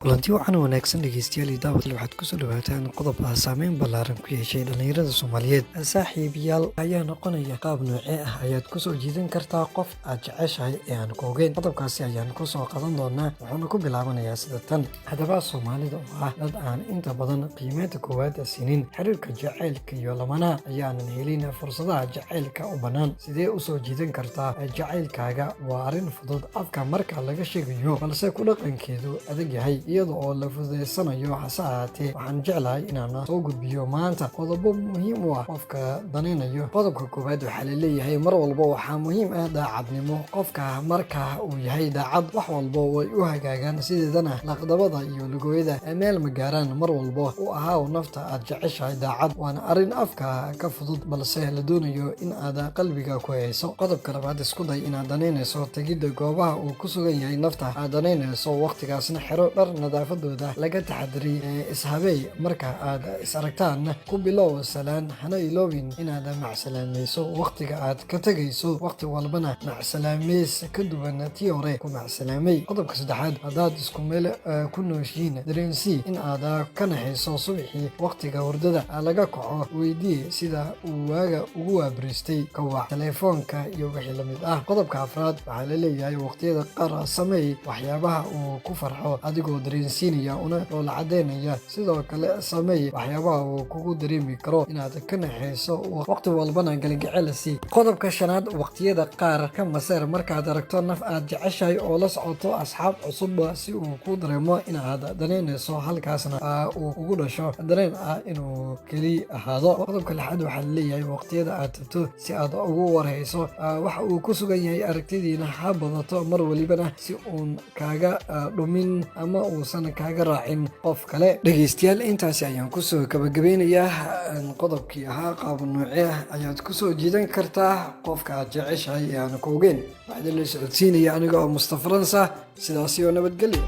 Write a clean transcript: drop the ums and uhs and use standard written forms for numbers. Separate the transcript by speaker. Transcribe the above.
Speaker 1: kulanti wacan wanaagsan dhegeystayaal iyo daawad waxaad kusoo dhawaataan qodob saameyn ballaaran ku yeeshay dhallinyarada Soomaaliyeed. Saaxiibayaal ayaa noqonaya qaab noocee ah ayaad kusoo jiidan kartaa qof aad jeceshahay ee aan ku ogeyn. Qodobkaasi ayaan kusoo qadan doonaa wuxuuna ku bilaabanayaa sida tan. Haddaba Soomaalida oo ah dad aan inta badan qiimeynta koowaad siinin xiriirka jacaylka iyo lamana ayaanan helin fursadaha jacaylka u bannaan. Sidee usoo jiidan kartaa jacaylkaaga? Waa arrin fudud afka marka laga sheegayo, balse ku dhaqankeedu adag yahay iyada oo la fududeysanayo. Hase ahaatee waxaan jeclahay inaan soo gudbiyo maanta qodobo muhiim u ah qofka danaynayo. Qodobka koowaad waxaa la leeyahay mar walba waxaa muhiim ah daacadnimo. Qofka marka uu yahay daacad wax walba way u hagaagaan, sideedana laqdabada iyo lugooyada meel ma gaaraan. Mar walba u ahaaw nafta aad jeceshahay daacad, waana arrin afka ka fudud balse la doonayo in aad qalbiga ku hayso. Qodobka labaad, isku day inaad danaynayso tegidda goobaha uu ku sugan yahay nafta aad danaynayso, waqtigaasna xiro dhar nadaafadooda laga taxadiray. Ishabeey marka aad is aragtaan, ku bilow salaan, hana iloobin inaad macsalaamayso waqtiga aad ka tegayso. Waqti walbana macsalaameys ka duwan tii hore ku macsalaamay. Qodobka saddexaad, haddaad isku meel ku nooshiin, dareensii in aad ka naxayso subaxii waqtiga hurdada laga kaco. Weydii sida uu waaga ugu waabariistay, ka wac telefoonka iyo wixii la mid ah. Qodobka afraad, waxaa la leeyahay waqtiyada qaar sameey waxyaabaha uu ku farxo adigoo dareensiinaya una loola cadeynaya. Sidoo kale sameey waxyaabaha uu kugu dareemi karo inaad ka naxayso, waqti walbana galgacayl sii. Qodobka shanaad, waqtiyada qaar ka maseer markaad aragto naf aad jeceshahay oo la socoto asxaab cusub si uu ku dareemo inaad danaynayso, halkaasna uu ugu dhasho dareen ah inuu keli ahaado. Qodobka lixaad, waxaa la leeyahay waqtiyada aad tagto si aad ugu warhayso waxa uu ku sugan yahay, aragtidiina ha badato mar walibana si uun kaaga dhumin ama uusan kaaga raacin qof kale. Dhegeystayaal, intaasi ayaan kusoo gabagabeynayaa qodobkii ahaa qaab noocee ah ayaad kusoo jiidan kartaa qofka aad jeceshahay ee aan ku ogeyn. Waxaa la socodsiinaya aniga oo Mustafa Faransa. Sidaas iyo nabadgelyo.